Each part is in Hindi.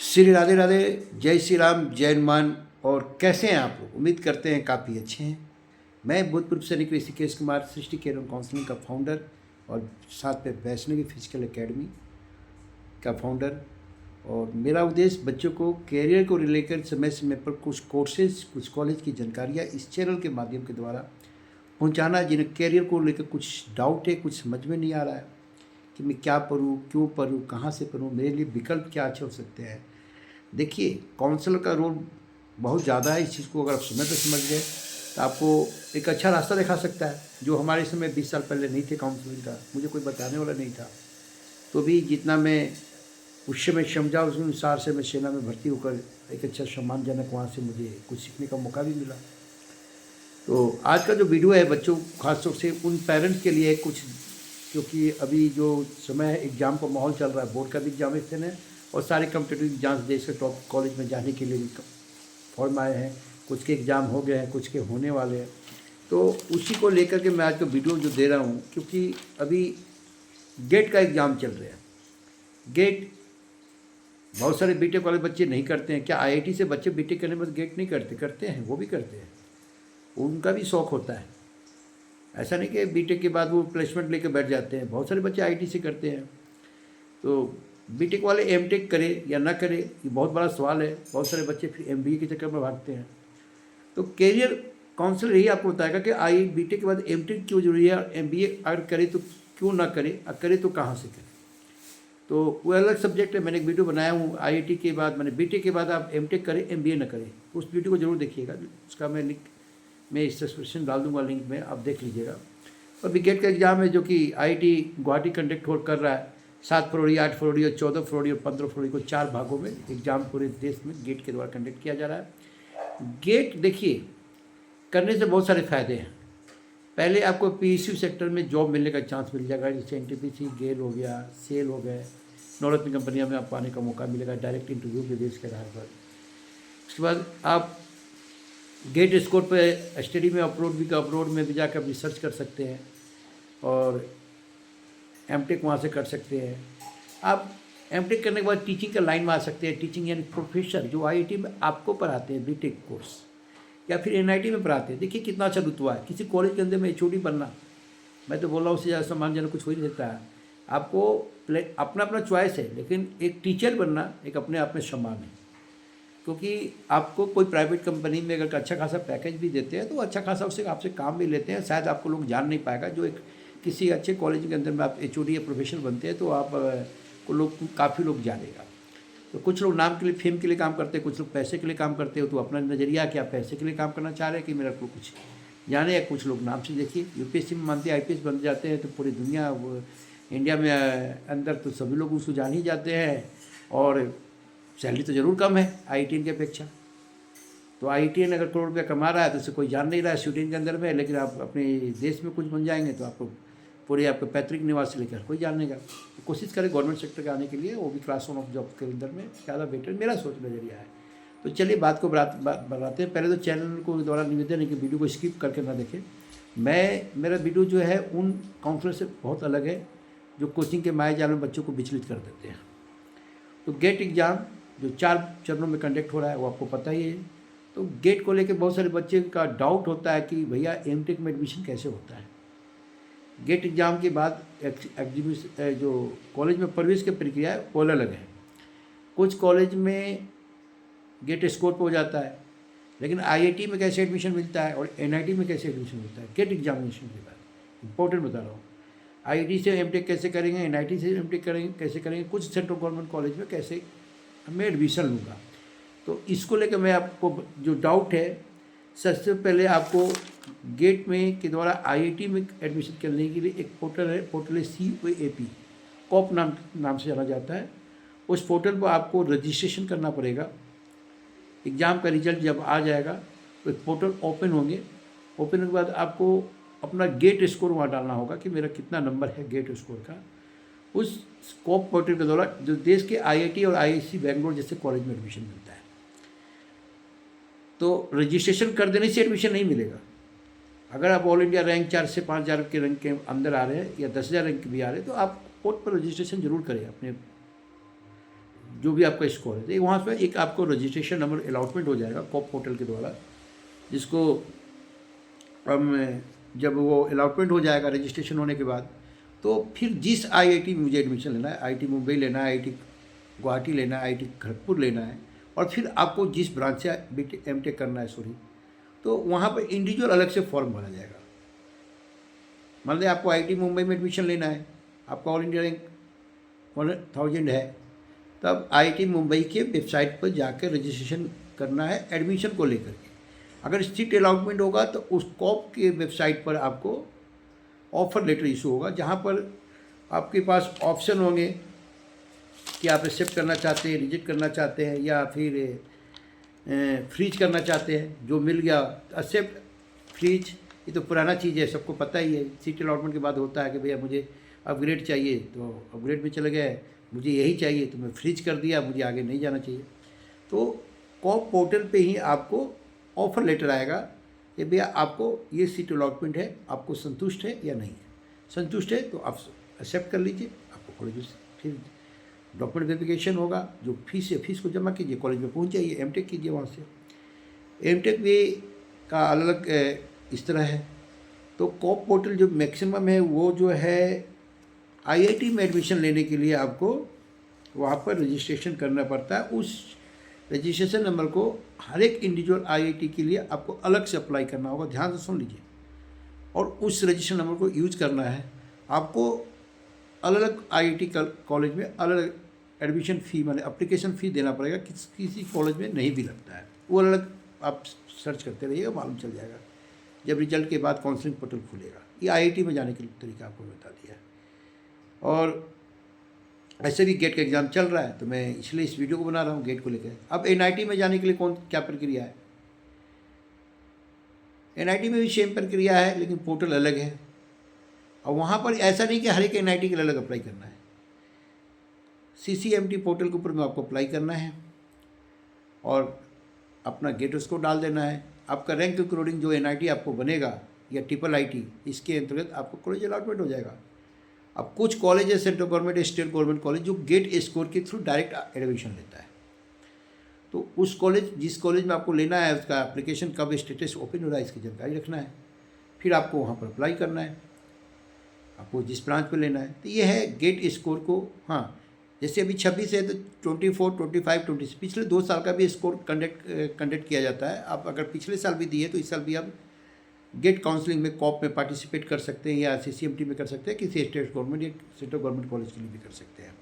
श्री राधे राधे। जय श्री राम, जय हनुमान। और कैसे हैं आप लोग? उम्मीद करते हैं काफ़ी अच्छे हैं। मैं भूतपूर्व सैनिक ऋषिकेश कुमार, सृष्टि केयर एवं काउंसलिंग का फाउंडर और साथ में वैष्णवी फिजिकल एकेडमी का फाउंडर। और मेरा उद्देश्य बच्चों को कैरियर को लेकर समय समय पर कुछ कोर्सेज, कुछ कॉलेज की जानकारियाँ इस चैनल के माध्यम के द्वारा पहुँचाना, जिन्हें कैरियर को लेकर कुछ डाउट है, कुछ समझ में नहीं आ रहा है कि मैं क्या पढूँ, क्यों पढूँ, कहाँ से पढूँ, मेरे लिए विकल्प क्या अच्छे हो सकते हैं। देखिए, काउंसलर का रोल बहुत ज़्यादा है। इस चीज़ को अगर आप समय पर समझ गए तो आपको एक अच्छा रास्ता दिखा सकता है, जो हमारे समय 20 साल पहले नहीं थे। काउंसलिंग का मुझे कोई बताने वाला नहीं था, तो भी जितना मैं उस समय समझा उस अनुसार से मैं सेना में भर्ती होकर एक अच्छा सम्मानजनक वहाँ से मुझे कुछ सीखने का मौका भी मिला। तो आज का जो वीडियो है बच्चों, खासतौर से उन पेरेंट्स के लिए कुछ, क्योंकि अभी जो समय है, एग्ज़ाम का माहौल चल रहा है, बोर्ड का भी एग्जामिनेशन है और सारे कम्पिटिटिव एग्जाम्स देश के टॉप कॉलेज में जाने के लिए भी फॉर्म आए हैं। कुछ के एग्ज़ाम हो गए हैं, कुछ के होने वाले हैं। तो उसी को लेकर के मैं आज का वीडियो जो दे रहा हूँ, क्योंकि अभी गेट का एग्ज़ाम चल रहा है। गेट बहुत सारे बीटेक वाले बच्चे नहीं करते हैं। क्या आईआईटी से बच्चे बीटेक करने में गेट नहीं करते? करते हैं, वो भी करते हैं, उनका भी शौक़ होता है। ऐसा नहीं कि बीटेक के बाद वो प्लेसमेंट लेकर बैठ जाते हैं। बहुत सारे बच्चे आईआईटी से करते हैं। तो बीटेक वाले एमटेक करें या ना करें, ये बहुत बड़ा सवाल है। बहुत सारे बच्चे फिर एमबीए के चक्कर में भागते हैं। तो कैरियर काउंसलर यही आपको बताएगा कि आई बीटेक के बाद एमटेक क्यों जरूरी है, और एमबीए अगर करे तो क्यों ना करे, और करे तो कहाँ से करे। तो वो अलग सब्जेक्ट है। मैंने एक वीडियो बनाया हूँ, आईआईटी के बाद मैंने बीटेक के बाद आप एमटेक करें, एमबीए ना करें। उस वीडियो को जरूर देखिएगा। उसका मैं लिंक मैं इस डिस्क्रिप्शन डाल दूंगा, लिंक में आप देख लीजिएगा। और गेट का एग्ज़ाम है जो कि आईआईटी गुवाहाटी कंडक्ट कर रहा है। 7 फरवरी, 8 फरवरी और 14 फरवरी और 15 फरवरी को 4 भागों में एग्ज़ाम पूरे देश में गेट के द्वारा कंडक्ट किया जा रहा है। गेट देखिए, करने से बहुत सारे फ़ायदे हैं। पहले आपको पीएसयू सेक्टर में जॉब मिलने का चांस मिल जाएगा, जैसे एनटीपीसी, गेल हो गया, सेल हो गए, नवरत्न कंपनियों में आपको आने का मौका मिलेगा डायरेक्ट इंटरव्यू के बेस के आधार पर। उसके बाद आप गेट स्कोर पे स्टडी में अपलोड में भी जाकर रिसर्च कर सकते हैं और एमटेक वहाँ से कर सकते हैं। आप एमटेक करने के बाद टीचिंग का लाइन में आ सकते हैं। टीचिंग यानी प्रोफेसर, जो आईआईटी में आपको पढ़ाते हैं बीटेक कोर्स, या फिर एनआईटी में पढ़ाते हैं। देखिए कितना अच्छा रुतबा है। किसी कॉलेज के अंदर में एचओडी बनना, मैं तो बोल रहा हूँ, उससे ज़्यादा सम्मानजनक कुछ हो ही नहीं सकता है। आपको अपना अपना चॉइस है, लेकिन एक टीचर बनना एक अपने आप में सम्मान है। क्योंकि आपको कोई प्राइवेट कंपनी में अगर अच्छा खासा पैकेज भी देते हैं तो अच्छा खासा उससे आपसे काम भी लेते हैं। शायद आपको लोग जान नहीं पाएगा। जो एक किसी अच्छे कॉलेज के अंदर में आप एचओडी या प्रोफेसर बनते हैं तो आप को लोग, काफ़ी लोग जानेगा। तो कुछ लोग नाम के लिए, फेम के लिए काम करते हैं, कुछ लोग पैसे के लिए काम करते हो। तो अपना नज़रिया क्या, पैसे के लिए काम करना चाह रहे हैं कि मेरा को कुछ जाने, या कुछ लोग नाम से देखिए यूपीएससी में मानते हैं, आईपीएस बन जाते हैं तो पूरी दुनिया इंडिया में अंदर तो सभी लोग उसको जान ही जाते हैं। और सैलरी तो ज़रूर कम है आईआईटीएन की अपेक्षा। तो आईआईटीएन अगर करोड़ रुपया कमा रहा है तो उसे कोई जान नहीं रहा है स्टूडेंट के अंदर में। लेकिन आप अपने देश में कुछ बन जाएंगे तो आपको पूरे आपके पैतृक निवास से लेकर कोई जानेगा। तो कोशिश करें गवर्नमेंट सेक्टर के आने के लिए, वो भी क्लास 1 ऑफ जॉब के अंदर में ज़्यादा बेटर मेरा सोच नज़रिया है। तो चलिए बात को बढ़ाते हैं। पहले तो चैनल को द्वारा निवेदन है कि वीडियो को स्किप करके ना देखें। मेरा वीडियो जो है उन काउंसलर से बहुत अलग है जो कोचिंग के मायाजाल में बच्चों को विचलित कर देते हैं। तो गेट एग्ज़ाम जो 4 चरणों में कंडक्ट हो रहा है वो आपको पता ही है। तो गेट को लेकर बहुत सारे बच्चे का डाउट होता है कि भैया एमटेक में एडमिशन कैसे होता है। गेट एग्ज़ाम के बाद एग्जीबिशन, जो कॉलेज में प्रवेश की प्रक्रिया है वो अलग है। कुछ कॉलेज में गेट स्कोर पे हो जाता है, लेकिन आईआईटी में कैसे एडमिशन मिलता है और एनआईटी में कैसे एडमिशन मिलता है गेट एग्जामिनेशन के बाद, इंपॉर्टेंट बता रहा हूँ। आईआईटी से एमटेक कैसे करेंगे, एनआईटी से एमटेक करेंगे कैसे करेंगे, कुछ सेंट्रल गवर्नमेंट कॉलेज में कैसे मैं एडमिशन लूँगा। तो इसको लेकर मैं आपको जो डाउट है, सबसे पहले आपको गेट में के द्वारा आईआईटी में एडमिशन करने के लिए एक पोर्टल है। पोर्टल है COAP, कॉप नाम से जाना जाता है। उस पोर्टल पर आपको रजिस्ट्रेशन करना पड़ेगा। एग्ज़ाम का रिजल्ट जब आ जाएगा तो पोर्टल ओपन होंगे। ओपन होने के बाद आपको अपना गेट स्कोर वहाँ डालना होगा कि मेरा कितना नंबर है गेट स्कोर का। उस स्कोप पोर्टल के द्वारा जो देश के आईआईटी और आईआईसी बेंगलोर जैसे कॉलेज में एडमिशन मिलता है। तो रजिस्ट्रेशन कर देने से एडमिशन नहीं मिलेगा। अगर आप ऑल इंडिया रैंक 4 से 5 हज़ार के रैंक के अंदर आ रहे हैं या 10,000 रैंक भी आ रहे हैं तो आप पोर्ट पर रजिस्ट्रेशन जरूर करें अपने जो भी आपका स्कोर है, तो वहाँ पर एक आपको रजिस्ट्रेशन नंबर अलॉटमेंट हो जाएगा कॉप पोर्टल के द्वारा, जिसको हम जब वो अलॉटमेंट हो जाएगा रजिस्ट्रेशन होने के बाद, तो फिर जिस आईआईटी में मुझे एडमिशन लेना है, आईआईटी मुंबई लेना है, आईआईटी गुवाहाटी लेना है, आईआईटी खड़गपुर लेना है, और फिर आपको जिस ब्रांच से बीटेक एमटेक करना है तो वहाँ पर इंडिविजुअल अलग से फॉर्म भरा जाएगा। मान लीजिए आपको आईआईटी मुंबई में एडमिशन लेना है, आपका ऑल इंडिया रैंक 1000 है, तब आईआईटी मुंबई के वेबसाइट पर जाकर रजिस्ट्रेशन करना है एडमिशन को लेकर के। अगर सीट अलॉटमेंट होगा तो उस कॉप के वेबसाइट पर आपको ऑफ़र लेटर इशू होगा, जहाँ पर आपके पास ऑप्शन होंगे कि आप एक्सेप्ट करना चाहते हैं, रिजेक्ट करना चाहते हैं, या फिर फ्रीज करना चाहते हैं। जो मिल गया एक्सेप्ट, फ्रीज, ये तो पुराना चीज़ है, सबको पता ही है। सीट अलॉटमेंट के बाद होता है कि भैया मुझे अपग्रेड चाहिए, तो अपग्रेड में चले गए, मुझे यही चाहिए तो मैं फ्रीज कर दिया, मुझे आगे नहीं जाना चाहिए। तो कॉप पोर्टल पे ही आपको ऑफ़र लेटर आएगा कि भैया आपको ये सीट अलॉटमेंट है, आपको संतुष्ट है या नहीं है। संतुष्ट है तो आप एक्सेप्ट कर लीजिए, आपको कॉलेज में फिर डॉक्यूमेंट वेरिफिकेशन होगा, जो फीस है फीस को जमा कीजिए, कॉलेज में पहुंच जाइए, एमटेक कीजिए वहाँ से। एमटेक भी का अलग इस तरह है। तो कॉप पोर्टल जो मैक्सिमम है वो जो है आईआईटी में एडमिशन लेने के लिए आपको वहाँ पर रजिस्ट्रेशन करना पड़ता है। उस रजिस्ट्रेशन नंबर को हर एक इंडिविजुअल आईआईटी के लिए आपको अलग से अप्लाई करना होगा, ध्यान से सुन लीजिए। और उस रजिस्ट्रेशन नंबर को यूज करना है। आपको अलग अलग आईआईटी कॉलेज में अलग अलग एडमिशन फ़ी माने एप्लीकेशन फ़ी देना पड़ेगा, किसी कॉलेज में नहीं भी लगता है, वो अलग आप सर्च करते रहिएगा, मालूम चल जाएगा जब रिजल्ट के बाद काउंसलिंग पोर्टल खुलेगा। ये आईआईटी में जाने के तरीका आपको बता दिया है। और ऐसे भी गेट का एग्ज़ाम चल रहा है, तो मैं इसलिए इस वीडियो को बना रहा हूँ गेट को लेकर। अब एनआईटी में जाने के लिए क्या प्रक्रिया है? एनआईटी में भी सेम प्रक्रिया है, लेकिन पोर्टल अलग है। और वहाँ पर ऐसा नहीं कि हर एक एनआईटी के लिए अलग अप्लाई करना है। सीसीएमटी पोर्टल के ऊपर में आपको अप्लाई करना है और अपना गेट उसको डाल देना है। आपका रैंक के अकॉर्डिंग जो एनआईटी आपको बनेगा या ट्रिपल आईटी, इसके अंतर्गत आपको कॉलेज अलॉटमेंट हो जाएगा। अब कुछ कॉलेज है central government, state government college, जो गेट स्कोर के थ्रू डायरेक्ट एडमिशन लेता है। तो उस कॉलेज, जिस कॉलेज में आपको लेना है, उसका एप्लीकेशन कब स्टेटस ओपन हो रहा है, इसकी जानकारी रखना है। फिर आपको वहाँ पर अप्लाई करना है, आपको जिस ब्रांच पर लेना है। तो ये है गेट स्कोर को। हाँ, जैसे अभी 26 है तो 24, 25, 26 पिछले 2 साल का भी स्कोर कंडक्ट किया जाता है। आप अगर पिछले साल भी दिए तो इस साल भी आप गेट काउंसलिंग में कॉप में पार्टिसिपेट कर सकते हैं, या सीसीएमटी में कर सकते हैं, किसी स्टेट गवर्नमेंट या सेंट्रल गवर्नमेंट कॉलेज के लिए भी कर सकते हैं।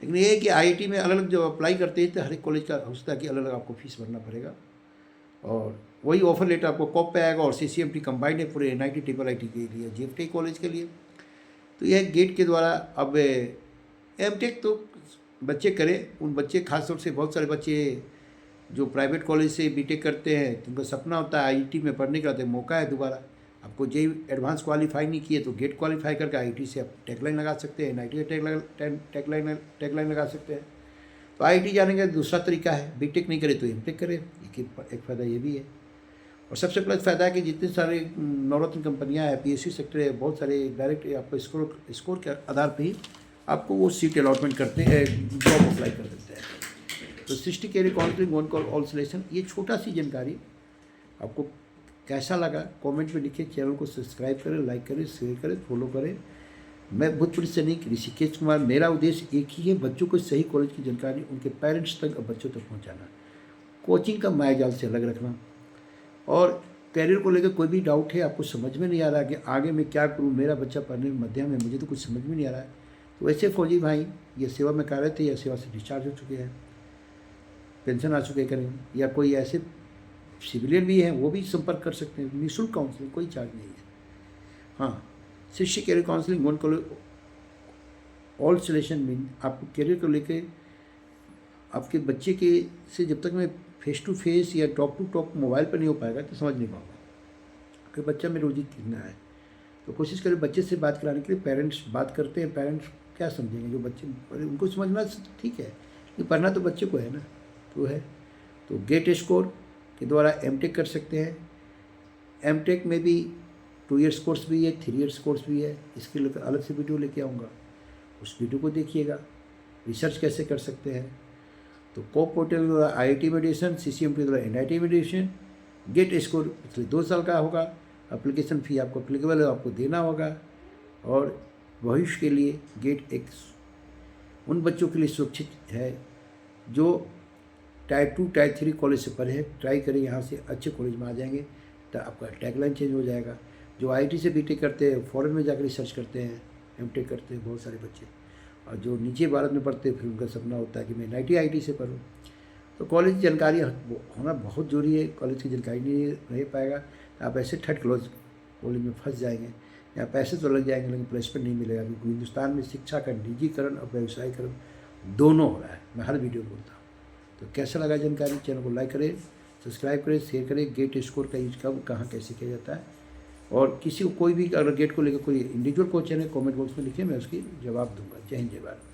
लेकिन ये है कि आईआईटी में अलग अलग जो अप्लाई करते हैं तो हर एक कॉलेज का होता है कि अलग अलग आपको फीस भरना पड़ेगा। और वही ऑफर लेटर आपको कॉप पे आएगा, और सीसीएमटी कंबाइंड है पूरे एनआईटी, ट्रिपल आईटी के लिए, जीएफटी कॉलेज के लिए। तो यह गेट के द्वारा। अब एमटेक तो बच्चे करें, उन बच्चे खासतौर से बहुत सारे बच्चे जो प्राइवेट कॉलेज से बीटेक करते हैं, तो उनका सपना होता है आईआईटी में पढ़ने का, तो मौका है दोबारा। आपको जेई एडवांस क्वालिफाई नहीं किए तो गेट क्वालिफाई करके आईआईटी से आप टैगलाइन लगा सकते हैं, एनआईटी का टैगलाइन लगा सकते हैं। तो आईआईटी जाने का दूसरा तरीका है, बीटेक नहीं करे तो एमटेक करें। एक फ़ायदा ये भी है। और सबसे प्लस फ़ायदा है कि जितने सारे नवरत्न कंपनियां हैं, पीएसयू सेक्टर है, बहुत सारे डायरेक्ट आपको स्कोर के आधार पे ही आपको वो सीट अलॉटमेंट करते हैं, जॉब अप्लाई कर देते हैं। तो Srishti career counselling, one call all selection, ये छोटा सी जानकारी आपको कैसा लगा कमेंट में लिखिए। चैनल को सब्सक्राइब करें, लाइक करें, शेयर करें, फॉलो करें। मैं भूतपूर्व सैनिक ऋषिकेश कुमार, मेरा उद्देश्य एक ही है, बच्चों को सही कॉलेज की जानकारी उनके पेरेंट्स तक और बच्चों तक पहुँचाना, कोचिंग का मायाजाल से अलग रखना। और कैरियर को लेकर कोई भी डाउट है, आपको समझ में नहीं आ रहा कि आगे मैं क्या करूं, मेरा बच्चा पढ़ने में मध्यम है, मुझे तो कुछ समझ में नहीं आ रहा है, तो ऐसे फौजी भाई ये सेवा में कार्यरत थे या सेवा से डिस्चार्ज हो चुके हैं, पेंशन आ चुके करें, या कोई ऐसे सिविलियन भी हैं, वो भी संपर्क कर सकते हैं। निःशुल्क काउंसलिंग, कोई चार्ज नहीं है। हाँ, Shishya career counselling, one call all selection mean आपको कैरियर को लेकर आपके बच्चे के से जब तक मैं फेस टू फेस या टॉक टू टॉक मोबाइल पर नहीं हो पाएगा तो समझ नहीं पाऊंगा कि बच्चा मेरे रोजी कितना है। तो कोशिश करें बच्चे से बात कराने के लिए। पेरेंट्स बात करते हैं, पेरेंट्स क्या समझेंगे, जो बच्चे उनको समझना ठीक है, कि पढ़ना तो बच्चे को है ना, तो है। तो गेट स्कोर के द्वारा एमटेक कर सकते हैं। एमटेक में भी 2 ईयर्स कोर्स भी है, 3 ईयर्स कोर्स भी है। इसके लिए अलग से वीडियो लेके आऊँगा, उस वीडियो को देखिएगा। रिसर्च कैसे कर सकते हैं। तो कोप पोर्टल द्वारा IIT मेडिटेशन, CCMP द्वारा NIT मेडिटेशन। गेट स्कोर पिछले 2 साल का होगा। एप्लीकेशन फ़ी आपको एप्लीकेबल है, आपको देना होगा। और भविष्य के लिए गेट एक उन बच्चों के लिए सुरक्षित है जो टायर 2 टायर 3 कॉलेज से पढ़े हैं। ट्राई करें, यहाँ से अच्छे कॉलेज में आ जाएंगे तो आपका टैगलाइन चेंज हो जाएगा। जो IIT से BTech करते हैं, फॉरेन में जाकर रिसर्च करते हैं, MTech करते हैं बहुत सारे बच्चे, और जो नीचे भारत में पढ़ते हैं फिर उनका सपना होता है कि मैं NIT IIT से पढूं। तो कॉलेज की जानकारी होना बहुत ज़रूरी है। कॉलेज की जानकारी नहीं रह पाएगा तो आप ऐसे थर्ड क्लास कॉलेज में फंस जाएंगे, या पैसे तो लग जाएंगे लेकिन प्लेसमेंट नहीं मिलेगा, क्योंकि हिंदुस्तान में शिक्षा का निजीकरण और व्यवसायीकरण दोनों हो रहा है। मैं हर वीडियो में बोलता हूँ। तो कैसा लगा जानकारी, चैनल को लाइक करें, सब्सक्राइब करें, शेयर करें। गेट स्कोर का यूज कब कहाँ कैसे किया जाता है, और किसी को कोई भी अगर गेट को लेकर कोई इंडिविजुअल क्वेश्चन है कमेंट बॉक्स में लिखिए, मैं उसकी जवाब दूंगा। जय हिंद, जय भारत।